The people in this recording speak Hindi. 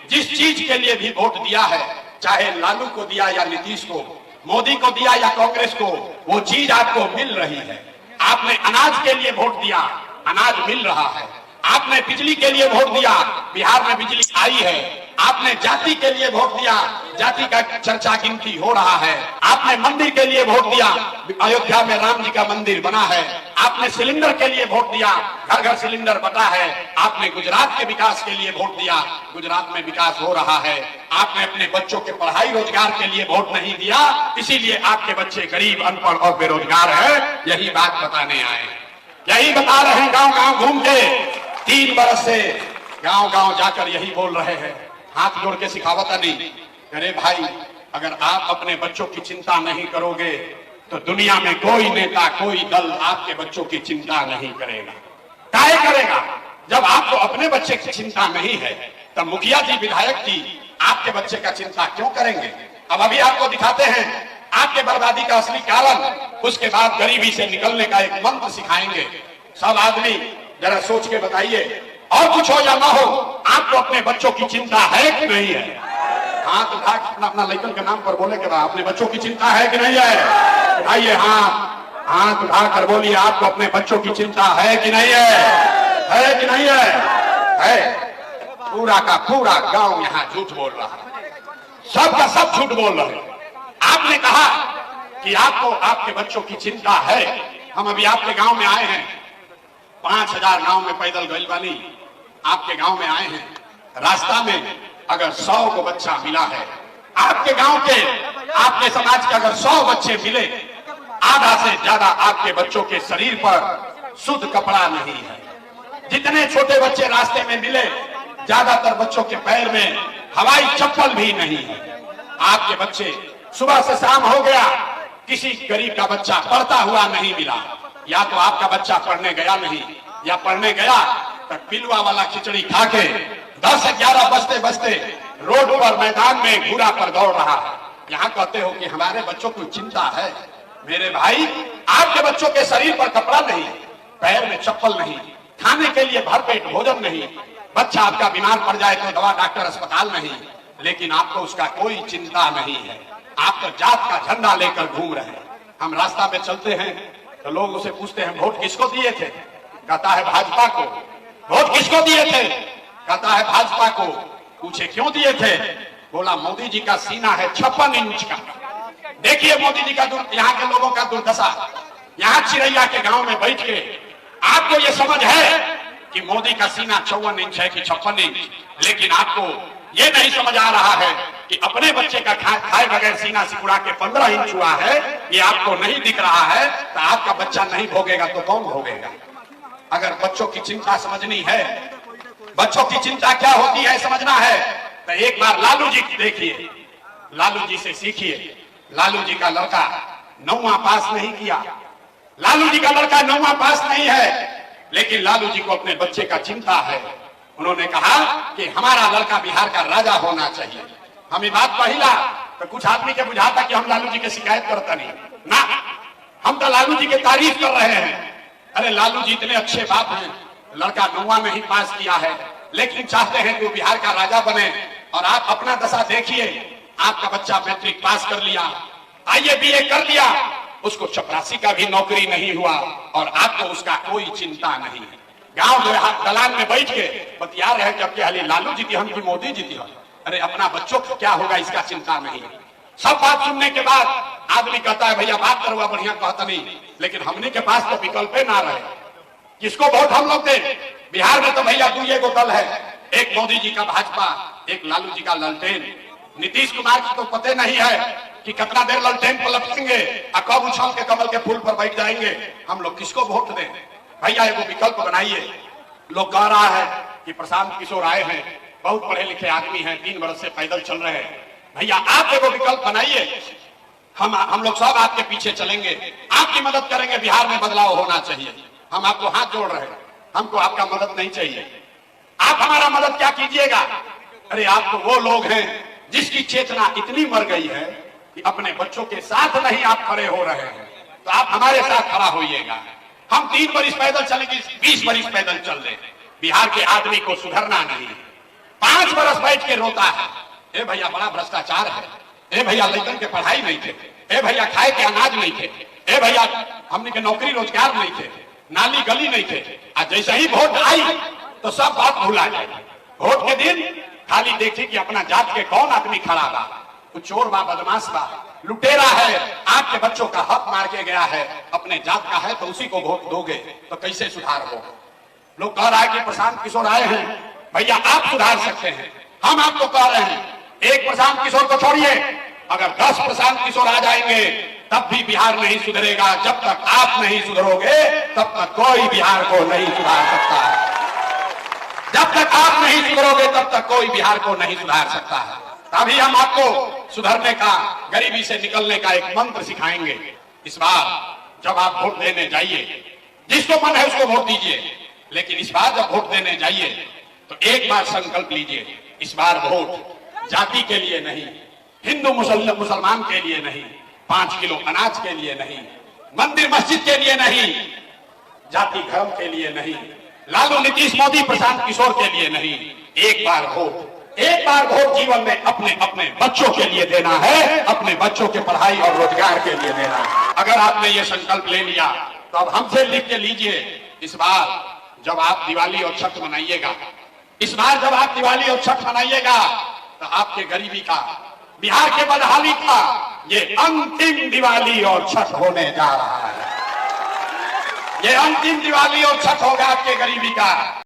जिस चीज के लिए भी वोट दिया है, चाहे लालू को दिया या नीतीश को, मोदी को दिया या कांग्रेस को, वो चीज आपको मिल रही है। आपने अनाज के लिए वोट दिया, अनाज मिल रहा है। आपने बिजली के लिए वोट दिया, बिहार में बिजली आई है। आपने जाति के लिए वोट दिया, जाति का चर्चा गिनती हो रहा है। आपने मंदिर के लिए वोट दिया, अयोध्या में राम जी का मंदिर बना है। आपने सिलेंडर के लिए वोट दिया, घर घर सिलेंडर बटा है। आपने गुजरात के विकास के लिए वोट दिया, गुजरात में विकास हो रहा है। आपने अपने बच्चों के पढ़ाई रोजगार के लिए वोट नहीं दिया, इसीलिए आपके बच्चे गरीब, अनपढ़ और बेरोजगार है। यही बात बताने आए, यही बता रहे हैं। गांव गांव घूम के 3 बरस से गांव गांव जाकर यही बोल रहे हैं, हाथ जोड़ के सिखावत नहीं। अरे भाई, अगर आप अपने बच्चों की चिंता नहीं करोगे तो दुनिया में कोई नेता, कोई दल आपके बच्चों की चिंता नहीं करेगा। काहे करेगा? जब आपको अपने बच्चे की चिंता नहीं है, तब मुखिया जी, विधायक जी आपके बच्चे का चिंता क्यों करेंगे? अब अभी आपको दिखाते हैं आपके बर्बादी का असली कारण। उसके बाद गरीबी से निकलने का एक मंत्र सिखाएंगे। सब आदमी जरा सोच के बताइए, और कुछ हो या ना हो, आपको अपने बच्चों की चिंता है कि नहीं है? हाथ उठा अपना अपना लड़कन के नाम पर बोले के बाद अपने बच्चों की चिंता है कि नहीं है? उठाइए हाथ उठा कर बोलिए, आपको अपने बच्चों की चिंता है कि नहीं है कि नहीं है? पूरा का पूरा गांव यहाँ झूठ बोल रहा है, सब का सब झूठ बोल रहे हैं। आपने कहा कि आपको आपके बच्चों की चिंता है। हम अभी आपके गांव में आए हैं, 5000 गांव में पैदल गइल बानी, आपके गांव में आए हैं। रास्ता में अगर 100 को बच्चा मिला है, आपके गांव के, आपके समाज के अगर 100 बच्चे मिले, आधा से ज्यादा आपके बच्चों के शरीर पर शुद्ध कपड़ा नहीं है। जितने छोटे बच्चे रास्ते में मिले, ज्यादातर बच्चों के पैर में हवाई चप्पल भी नहीं है। आपके बच्चे, सुबह से शाम हो गया, किसी गरीब का बच्चा पढ़ता हुआ नहीं मिला। या तो आपका बच्चा पढ़ने गया नहीं, या पढ़ने गया तो पिलुआ वाला खिचड़ी खा के 10-11 बजते बजते रोड पर, मैदान में घूरा पर दौड़ रहा है। यहाँ कहते हो कि हमारे बच्चों को चिंता है। मेरे भाई, आपके बच्चों के शरीर पर कपड़ा नहीं, पैर में चप्पल नहीं, खाने के लिए भरपेट भोजन नहीं। बच्चा आपका बीमार पड़ जाए तो दवा, डॉक्टर, अस्पताल नहीं, लेकिन आपको उसका कोई चिंता नहीं है। आप तो जात का झंडा लेकर घूम रहे हैं। हम रास्ता में चलते हैं तो लोग उसे पूछते हैं, वोट किसको दिए थे? कहता है भाजपा को। वोट किसको दिए थे? कहता है भाजपा को। पूछे क्यों दिए थे? बोला मोदी जी का सीना है 56 इंच का। देखिए मोदी जी का, यहाँ के लोगों का दुर्दशा। यहाँ चिरैया के गांव में बैठ के आपको ये समझ है कि मोदी का सीना 54 इंच है कि 56 इंच, लेकिन आपको ये नहीं समझ आ रहा है कि अपने बच्चे का खाए बगैर सीना सिकुड़ा के 15 इंच हुआ है। ये आपको नहीं दिख रहा है, तो आपका बच्चा नहीं भोगेगा तो कौन भोगेगा? अगर बच्चों की चिंता समझनी है, बच्चों की चिंता क्या होती है समझना है, तो एक बार लालू जी की देखिए, लालू जी से सीखिए। लालू जी का लड़का 9वां पास नहीं किया, लालू जी का लड़का 9वां पास नहीं है, लेकिन लालू जी को अपने बच्चे का चिंता है। उन्होंने कहा कि हमारा लड़का बिहार का राजा होना चाहिए। हम ये बात पहिला तो कुछ आदमी के बुझाता कि हम लालू जी की शिकायत करता नहीं ना, हम तो लालू जी की तारीफ कर रहे हैं। अरे लालू जी इतने अच्छे बाप हैं, लड़का 9वां में ही पास किया है, लेकिन चाहते हैं कि वो बिहार का राजा बने। और आप अपना दशा देखिए, आपका बच्चा मैट्रिक पास कर लिया, आईए बीए कर लिया, उसको चपरासी का भी नौकरी नहीं हुआ, और आपको उसका कोई चिंता नहीं है। गांव दलान में बैठ के बतिया रहे कि अब क्या लालू जी की हम की मोदी जी की हम। अरे अपना बच्चों को क्या होगा इसका चिंता नहीं। सब बात सुनने के बाद आदमी कहता है भैया बात करूंगा, बढ़िया कहता नहीं, लेकिन हमने के पास तो विकल्प ना रहे। किसको वोट हम लोग दे? बिहार में तो भैया 2 दल है, एक मोदी जी का भाजपा, एक लालू जी का ललटेन। नीतीश कुमार की तो पता नहीं है कि कितना देर ललटेन पर लपटेंगे और कब उछल के कमल के फूल पर बैठ जाएंगे। हम लोग किसको वोट दें? भैया एगो विकल्प बनाइए। लोग कह रहा है कि प्रशांत किशोर आए हैं, बहुत पढ़े लिखे आदमी हैं, 3 वर्ष से पैदल चल रहे हैं। भैया आप एगो विकल्प बनाइए, हम लोग सब आपके पीछे चलेंगे, आपकी मदद करेंगे, बिहार में बदलाव होना चाहिए। हम आपको हाथ जोड़ रहे हैं, हमको आपका मदद नहीं चाहिए। आप हमारा मदद क्या कीजिएगा? अरे आप तो वो लोग हैं जिसकी चेतना इतनी मर गई है कि अपने बच्चों के साथ नहीं आप खड़े हो रहे हैं, तो आप हमारे साथ खड़ा होइएगा। हम 3 बरिस पैदल चलेंगे, 20 बरिस पैदल चल रहे। बिहार के आदमी को सुधरना नहीं, 5 बरस बैठ के रोता है, ए भैया बड़ा भ्रष्टाचार है, ए भैया लड़कन के पढ़ाई नहीं थे, ए भैया खाए के अनाज नहीं थे, ए भैया हमने के नौकरी रोजगार नहीं थे, नाली गली नहीं थे। आज जैसे ही वोट आई तो सब बात भुला जाए। वोट के दिन खाली देखी कि अपना जात के कौन आदमी खड़ा बा, कुछ चोर बा, बदमाश बा, लुटेरा है, आपके बच्चों का हक मार के गया है, अपने जात का है तो उसी को वोट दोगे तो कैसे सुधार हो। लोग कह रहा है कि प्रशांत किशोर आए हैं, भैया आप सुधार सकते हैं। हम आपको कह रहे हैं, एक प्रशांत किशोर को छोड़िए, अगर 10 प्रशांत किशोर आ जाएंगे तब भी बिहार नहीं सुधरेगा। जब तक आप नहीं सुधरोगे तब तक कोई बिहार को नहीं सुधार सकता है। जब तक आप नहीं सुधरोगे तब तक कोई बिहार को नहीं सुधार सकता है। तभी हम आपको सुधरने का, गरीबी से निकलने का एक मंत्र सिखाएंगे। इस बार जब आप वोट देने जाइए, जिसको मन है उसको वोट दीजिए, लेकिन इस बार जब वोट देने जाइए तो एक बार संकल्प लीजिए, इस बार वोट जाति के लिए नहीं, हिंदू मुसलमान के लिए नहीं, 5 किलो अनाज के लिए नहीं, मंदिर मस्जिद के लिए नहीं, जाति धर्म के लिए नहीं, लालू नीतीश मोदी प्रशांत किशोर के लिए नहीं। एक बार वोट जीवन में अपने अपने बच्चों के लिए देना है, अपने बच्चों के पढ़ाई और रोजगार के लिए देना है। अगर आपने ये संकल्प ले लिया तो अब हमसे लिख के लीजिए, इस बार जब आप दिवाली और छठ मनाइएगा, इस बार जब आप दिवाली और छठ मनाइएगा तो आपके गरीबी का, बिहार के बदहाली का ये अंतिम दिवाली और छठ होने जा रहा है। ये अंतिम दिवाली और छठ होगा आपके गरीबी का।